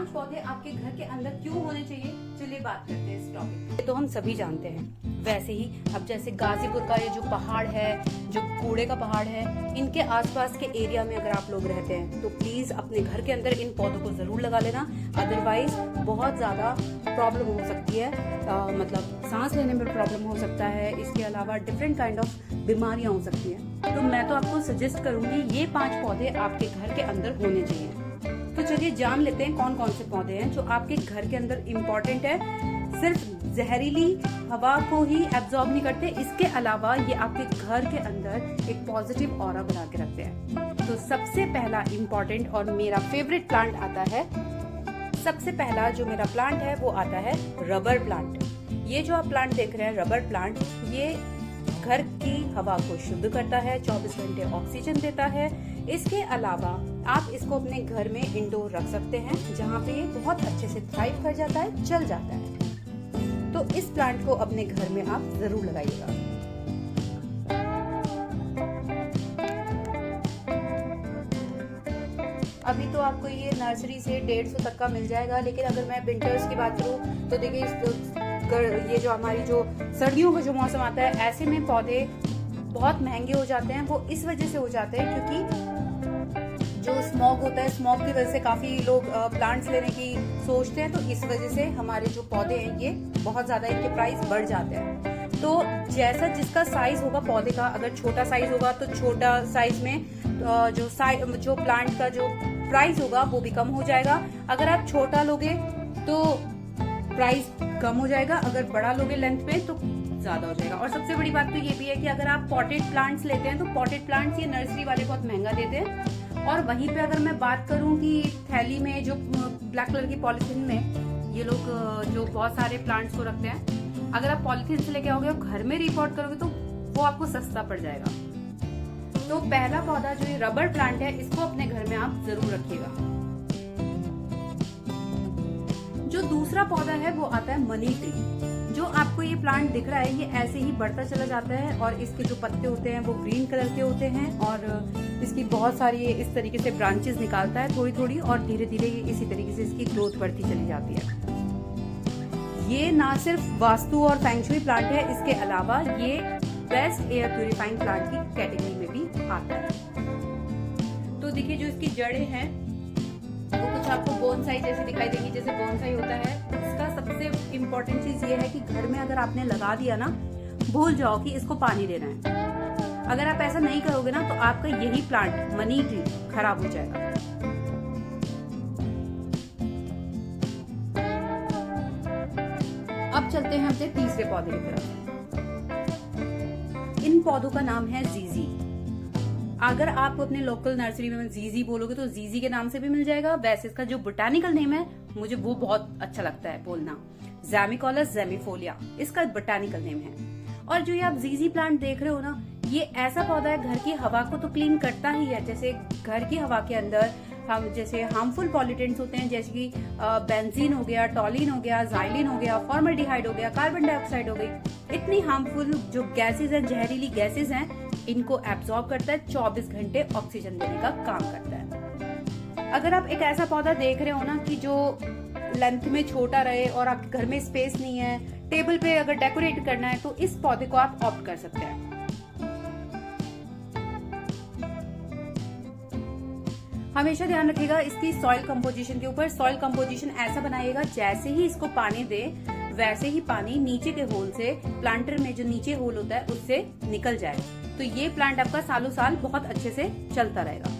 5 पौधे आपके घर के अंदर क्यों होने चाहिए, चलिए बात करते हैं इस टॉपिक पे। तो हम सभी जानते हैं, वैसे ही अब जैसे गाजीपुर का ये जो पहाड़ है, जो कूड़े का पहाड़ है, इनके आसपास के एरिया में अगर आप लोग रहते हैं तो प्लीज अपने घर के अंदर इन पौधों को जरूर लगा लेना, अदरवाइज बहुत ज्यादा प्रॉब्लम हो सकती है। मतलब सांस लेने में प्रॉब्लम हो सकता है, इसके अलावा डिफरेंट काइंड ऑफ बीमारियां हो सकती हैं। तो मैं तो आपको सजेस्ट करूंगी ये 5 पौधे आपके घर के अंदर होने चाहिए। तो चलिए जान लेते हैं कौन कौन से पौधे हैं जो आपके घर के अंदर इम्पोर्टेंट है। सिर्फ जहरीली हवा को ही एब्जॉर्ब नहीं करते, इसके अलावा ये आपके घर के अंदर एक पॉजिटिव ऑरा बना के रखते हैं। तो सबसे पहला इम्पोर्टेंट और मेरा फेवरेट प्लांट आता है, सबसे पहला जो मेरा प्लांट है वो आता है रबर प्लांट। ये जो आप प्लांट देख रहे हैं रबर प्लांट, ये घर की हवा को शुद्ध करता है, 24 घंटे ऑक्सीजन देता है। इसके अलावा आप इसको अपने घर में इंडोर रख सकते हैं, जहाँ पे ये बहुत अच्छे से थ्राइव कर जाता है, चल जाता है। तो इस प्लांट को अपने घर में आप जरूर लगाइएगा। अभी तो आपको ये नर्सरी से 150 तक का मिल जाएगा, लेकिन अगर मैं विंटर्स की बात करूँ तो देखिए ये जो हमारी जो सर्दियों का जो मौसम आता है, ऐसे में पौधे बहुत महंगे हो जाते हैं। वो इस वजह से हो जाते हैं क्योंकि जो स्मॉग होता है, स्मॉग की वजह से काफी लोग प्लांट्स लेने की सोचते हैं, तो इस वजह से हमारे जो पौधे हैं ये बहुत ज्यादा इनके प्राइस बढ़ जाते हैं। तो जैसा जिसका साइज होगा पौधे का, अगर छोटा साइज होगा तो छोटा साइज में जो प्लांट का जो प्राइस होगा वो भी कम हो जाएगा। अगर आप छोटा लोगे तो प्राइस कम हो जाएगा, अगर बड़ा लोगे लेंथ पे तो ज्यादा हो जाएगा। और सबसे बड़ी बात तो ये भी है कि अगर आप पॉटेड प्लांट्स लेते हैं तो पॉटेड प्लांट्स ये नर्सरी वाले बहुत महंगा देते हैं। और वहीं पे अगर मैं बात करूं कि थैली में जो ब्लैक कलर की पॉलिथीन में ये लोग जो बहुत सारे प्लांट्स को रखते हैं, अगर आप पॉलिथीन से लेके आओगे और घर में रिपोर्ट करोगे तो वो आपको सस्ता पड़ जाएगा। तो पहला पौधा जो ये रबर प्लांट है, इसको अपने घर में आप जरूर रखिएगा। जो दूसरा पौधा है वो आता है मनी ट्री। जो आपको ये प्लांट दिख रहा है, ये ऐसे ही बढ़ता चला जाता है और इसके जो पत्ते होते हैं वो ग्रीन कलर के होते हैं और इसकी बहुत सारी इस तरीके से ब्रांचेस निकालता है थोड़ी थोड़ी, और धीरे धीरे इसी तरीके से इसकी ग्रोथ बढ़ती चली जाती है। ये ना सिर्फ वास्तु और फेंगशुई प्लांट है, इसके अलावा ये बेस्ट एयर प्यूरिफाइंग प्लांट की कैटेगरी में भी आता है। तो देखिए जो इसकी जड़ें हैं वो कुछ आपको बोनसाई जैसे दिखाई देंगी, जैसे बोनसाई होता है। इसका सबसे इम्पोर्टेंट चीज ये है कि घर में अगर आपने लगा दिया ना, भूल जाओ कि इसको पानी देना है। अगर आप ऐसा नहीं करोगे ना तो आपका यही प्लांट मनी ट्री खराब हो जाएगा। अब चलते हैं अपने तीसरे पौधे की तरफ। इन पौधों का नाम है जीजी। अगर आप अपने लोकल नर्सरी में जीजी बोलोगे तो जीजी के नाम से भी मिल जाएगा। वैसे इसका जो बोटानिकल नेम है मुझे वो बहुत अच्छा लगता है बोलना, ज़ैमिकोलस ज़ैमिफोलिया इसका बोटानिकल नेम है। और जो ये आप जीजी प्लांट देख रहे हो ना, ये ऐसा पौधा है घर की हवा को तो क्लीन करता ही है। जैसे घर की हवा के अंदर हम जैसे हार्मफुल पॉल्यूटेंट्स होते हैं, जैसे कि बेंजीन हो गया, टॉलिन हो गया, जाइलिन हो गया, फॉर्मल्डिहाइड हो गया, कार्बन डाइऑक्साइड हो गई, इतनी हार्मफुल जो गैसेज हैं, जहरीली गैसेज हैं, इनको एब्जॉर्ब करता है, 24 घंटे ऑक्सीजन देने का काम करता है। अगर आप एक ऐसा पौधा देख रहे हो ना कि जो लेंथ में छोटा रहे और आपके घर में स्पेस नहीं है, टेबल पे अगर डेकोरेट करना है तो इस पौधे को आप ऑप्ट कर सकते हैं। हमेशा ध्यान रखिएगा इसकी सॉइल कंपोजिशन के ऊपर। सॉइल कंपोजिशन ऐसा बनाइएगा जैसे ही इसको पानी दे वैसे ही पानी नीचे के होल से, प्लांटर में जो नीचे होल होता है उससे निकल जाए, तो ये प्लांट आपका सालों साल बहुत अच्छे से चलता रहेगा।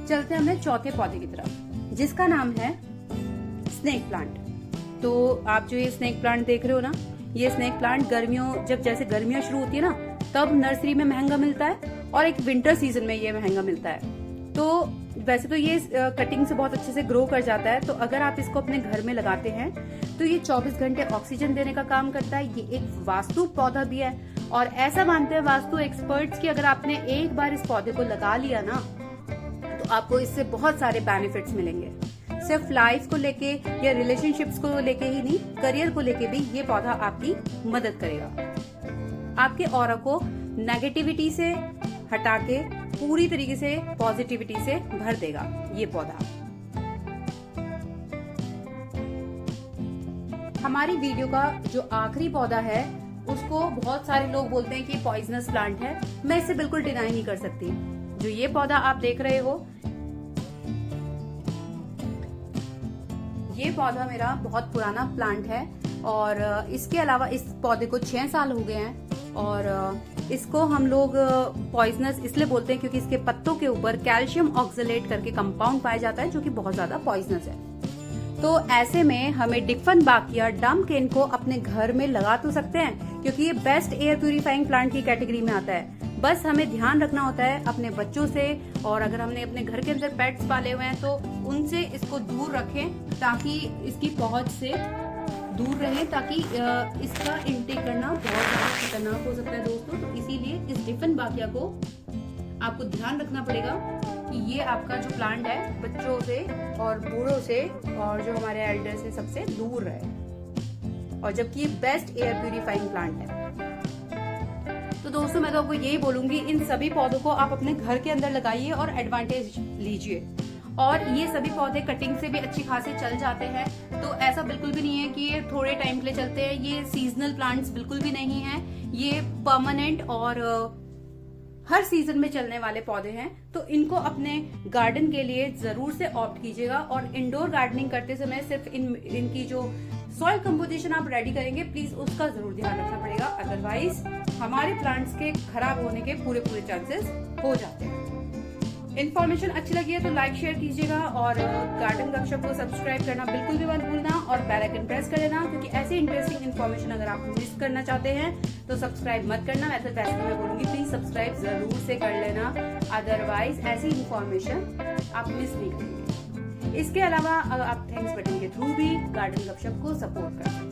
चलते हैं अपने चौथे पौधे की तरफ, जिसका नाम है स्नेक प्लांट। तो आप जो ये स्नेक प्लांट देख रहे हो ना, ये स्नेक प्लांट गर्मियों, जब जैसे गर्मियां शुरू होती है ना, तब नर्सरी में महंगा मिलता है और एक विंटर सीजन में ये महंगा मिलता है। तो वैसे तो ये कटिंग से बहुत अच्छे से ग्रो कर जाता है। तो अगर आप इसको अपने घर में लगाते हैं तो ये 24 घंटे ऑक्सीजन देने का काम करता है। ये एक वास्तु पौधा भी है और ऐसा मानते हैं वास्तु एक्सपर्ट्स कि अगर आपने एक बार इस पौधे को लगा लिया ना तो आपको इससे बहुत सारे बेनिफिट्स मिलेंगे। सिर्फ लाइफ को लेके या रिलेशनशिप्स को लेके ही नहीं, करियर को लेके भी ये पौधा आपकी मदद करेगा। आपके ऑरा को नेगेटिविटी से हटा के पूरी तरीके से पॉजिटिविटी से भर देगा ये पौधा। हमारी वीडियो का जो आखिरी पौधा है उसको बहुत सारे लोग बोलते हैं कि पॉइजनस प्लांट है। मैं इसे बिल्कुल डिनाई नहीं कर सकती। जो ये पौधा आप देख रहे हो, ये पौधा मेरा बहुत पुराना प्लांट है और इसके अलावा इस पौधे को 6 साल हो गए हैं और इसको हम लोग पॉइजनस इसलिए बोलते हैं क्योंकि इसके पत्तों के ऊपर कैल्शियम ऑक्सलेट करके कंपाउंड पाया जाता है जो कि बहुत ज्यादा पॉइजनस है। तो ऐसे में हमें डिफनबाकिया डम केन को अपने घर में लगा तो सकते हैं क्योंकि ये बेस्ट एयर प्यूरिफाइंग प्लांट की कैटेगरी में आता है। बस हमें ध्यान रखना होता है अपने बच्चों से, और अगर हमने अपने घर के अंदर पेट्स पाले हुए हैं तो उनसे इसको दूर रखें ताकि इसकी पहुंच से दूर रहें, ताकि इसका इंटेक करना बहुत ज्यादा खतरनाक हो सकता है दोस्तों। तो इसीलिए इस डिफनबाकिया को आपको ध्यान रखना पड़ेगा कि ये आपका जो प्लांट है बच्चों से और बूढ़ों से और जो हमारे एल्डर से सबसे दूर रहे, और जबकि ये बेस्ट एयर प्यूरिफाइंग प्लांट है। तो दोस्तों मैं तो आपको यही बोलूंगी, इन सभी पौधों को आप अपने घर के अंदर लगाइए और एडवांटेज लीजिए। और ये सभी पौधे कटिंग से भी अच्छी खासी चल जाते हैं, तो ऐसा बिल्कुल भी नहीं है कि ये थोड़े टाइम के लिए चलते हैं। ये सीजनल प्लांट्स बिल्कुल भी नहीं है, ये परमानेंट और हर सीजन में चलने वाले पौधे हैं। तो इनको अपने गार्डन के लिए जरूर से ऑप्ट कीजिएगा। और इंडोर गार्डनिंग करते समय सिर्फ इनकी जो सॉइल कंपोजिशन आप रेडी करेंगे प्लीज उसका जरूर ध्यान रखना पड़ेगा, अदरवाइज हमारे प्लांट्स के खराब होने के पूरे चांसेस हो जाते हैं। इन्फॉर्मेशन अच्छी लगी है तो लाइक शेयर कीजिएगा और गार्डन गपशप को सब्सक्राइब करना बिल्कुल भी मत भूलना और बेल आइकन प्रेस कर लेना, क्योंकि ऐसी इंटरेस्टिंग इन्फॉर्मेशन अगर आप मिस करना चाहते हैं तो सब्सक्राइब मत करना। वैसे मैं बोलूंगी प्लीज सब्सक्राइब जरूर से कर लेना, अदरवाइज ऐसी इन्फॉर्मेशन आप मिस नहीं करेंगे। इसके अलावा आप थैंक्स बटन के थ्रू भी गार्डन गपशप को सपोर्ट कर सकते हैं।